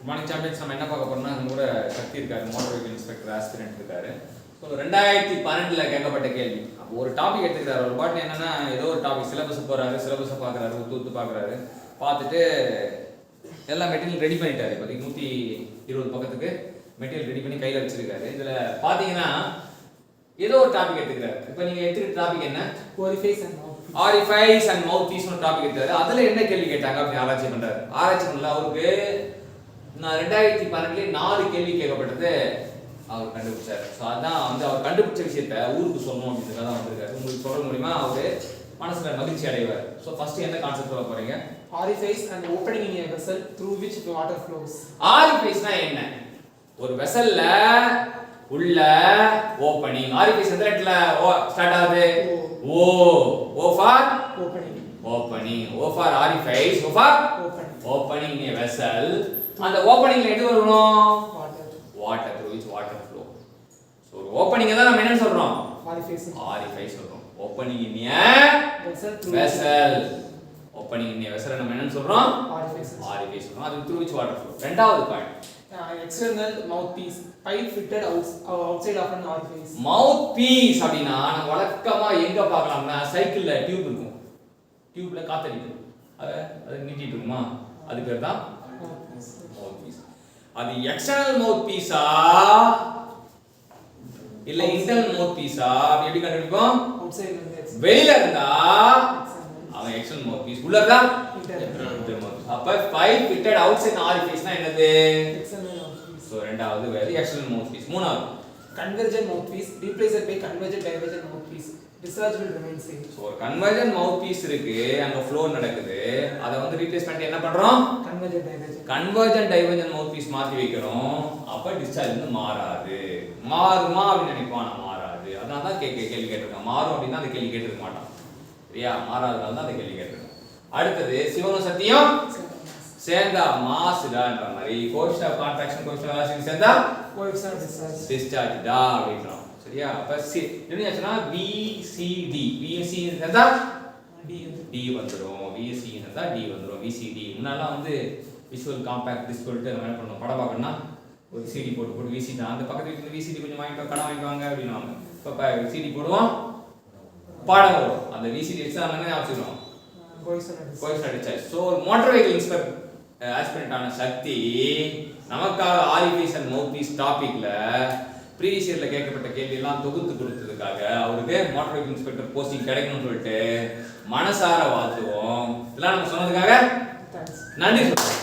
Morning champions நம்ம என்ன பார்க்க போறோம்னா நம்ம கூட சக்தி இருக்காரு, மோட்டார் வெஹிக்கிள் இன்ஸ்பெக்டர் ஆஸ்பிரண்ட் இருக்காரு. ஸோ 2012 கேட்கப்பட்ட கேள்வி. அப்போ ஒரு டாபிக் எடுத்துக்கிறாரு. ஒரு பாட்டு என்னன்னா ஏதோ ஒரு டாபிக் சிலபஸ் போறாரு, சிலபஸை பார்க்குறாரு, ஊத்து பார்க்குறாரு. பார்த்துட்டு எல்லா மெட்டீரியல் ரெடி பண்ணிட்டாரு. இப்போதைக்கு 120 பக்கத்துக்கு மெட்டீரியல் ரெடி பண்ணி கையில் வச்சிருக்காரு. இதில் பார்த்தீங்கன்னா ஏதோ ஒரு டாபிக் எடுத்துக்கிறாரு. இப்போ நீங்கள் எடுத்துக்கிற டாபிக் என்ன? Orifice and mouthpiece topic எடுத்தாரு. அதில் என்ன கேள்வி கேட்டாங்க அப்படின்னு ஆராய்ச்சி பண்றாரு. ஆராய்ச்சி பண்ணல அவருக்கு நான் 2012 4 கேள்வி கேட்கப்பட்டது அவர் கண்டுபிடிச்சாரு. ஸோ அதான் வந்து அவர் கண்டுபிடிச்ச விஷயத்த ஊருக்கு சொல்லணும் அப்படின்றத தான் வந்திருக்காரு. உங்களுக்கு சொல்ல முடியுமா? அவரு மனசுல மகிழ்ச்சி அடைவார். ஸோ ஃபர்ஸ்ட் என்ன கான்செப்ட் சொல்ல போறீங்க? Orifice and opening in a vessel through which water flows. ஆரிஃபைஸ்னா என்ன? ஒரு வெசல்ல உள்ள ஓபனிங். ஆரிஃபைஸ் எந்த இடத்துல ஸ்டார்ட் ஆகுது? O for opening. O for orifice, O for opening a vessel. அந்த ஓபனிங்ல எது வரணும்? Water through which water flow. So opening தான் நம்ம என்ன சொல்றோம்? ஆரிஃபைஸ் சொல்றோம். Opening in a vessel. Opening in a vessel நம்ம என்ன சொல்றோம்? ஆரிஃபைஸ் சொல்றோம். அது through which water flow. இரண்டாவது point external mouthpiece, pipe fitted outside of an orifice. mouthpiece அப்படினா நம்ம வழக்கமா எங்க பார்க்கலாம்னா சைக்கிள்ல டியூப் இருக்கும். டியூப்ல காத்தடிக்கும். அது நீட்டிட்டு இருக்குமா? அது பேர் தான் mouthpiece. அது எக்ஸ்டர்னல் மவுத்பீஸா இல்ல இன்டர்னல் மவுத்பீஸா அப்படி எப்படி கண்டுபிடிப்போம்? வெளியில இருந்தா அவன் எக்ஸ்டர்னல் மவுத்பீஸ், உள்ள இருந்தா இன்டர்னல் மவுத்பீஸ். அப்ப பைப் ஃபிட்டட் அவுட்சைட் ஆரிஃபைஸ்னா என்னது? External mouthpiece. சோ இரண்டாவது வேறு எக்ஸ்டர்னல் மவுத்பீஸ். மூணாவது convergent mouthpiece replaced by convergent divergent mouthpiece. Discharge will remain same. So ஒரு கன்வர்ஜென்ட் மவுத்பீஸ் இருக்கு, அங்க ஃப்ளோ நடக்குது. அத வந்து ரீப்ளேஸ் பண்ணிட்டு என்ன பண்றோம்? கன்வர்ஜென்ட் டைவர்ஜென்ட் மவுத்பீஸ் மாத்தி வைக்கிறோம். அப்ப டிஸ்சார்ஜ் வந்து மாறாது. மாறுமா அப்படி நினைப்பான், மாறாது. அதனால தான் கேள்வி கேட்டிருக்கான். மாறும் அப்படின்னா அந்த கேள்வி கேட்டிருக்க மாட்டான். சரியா? மாறாதனால தான் அந்த கேள்வி கேட்டிருக்கான். அடுத்தது சிவனும் சத்தியம் சேர்ந்தா மாசுடான்ற மாதிரி coefficient of contraction coefficient of velocity சேர்ந்தா coefficient of டிஸ்சார்ஜ் டா அப்படின்றோம். சரியா? அப்ப என்னன்னா VCD VC சேர்ந்தா D வந்துரும். VC சேர்ந்தா D வந்துரும். VCD முன்னால வந்து விஷுவல் காம்பாக்ட் டிஸ்க் சொல்லிட்டு நம்ம என்ன பண்ணோம்? படம் பார்க்கணும்னா ஒரு CD போட்டு VCD அந்த பக்கத்துல இருந்து VCD கொஞ்சம் வாங்கிட்டு கடன் வாங்கிக்குவாங்க அப்படின்னுவாங்க. இப்போ CD போடுவோம், பாடம் வரும். அந்த VCD எக்ஸாம் என்ன ஆச்சுரும்? Coefficient discharge. So motor vehicle inspector ஆஸ்பிரண்டான சக்தி நமக்காக ஆரிஃபைஸ் அண்ட் மவுத்பீஸ் டாபிக்ல ப்ரீவியஸ் இயர்ல கேட்கப்பட்ட கேள்வி எல்லாம் தொகுத்து கொடுத்ததுக்காக அவருக்கு மோட்டார் வெஹிக்கிள் இன்ஸ்பெக்டர் போஸ்டிங் கிடைக்கணும்னு சொல்லிட்டு மனசார வாழ்த்துவோம். இதெல்லாம் நம்ம சொன்னதுக்காக நன்றி சொல்றோம்.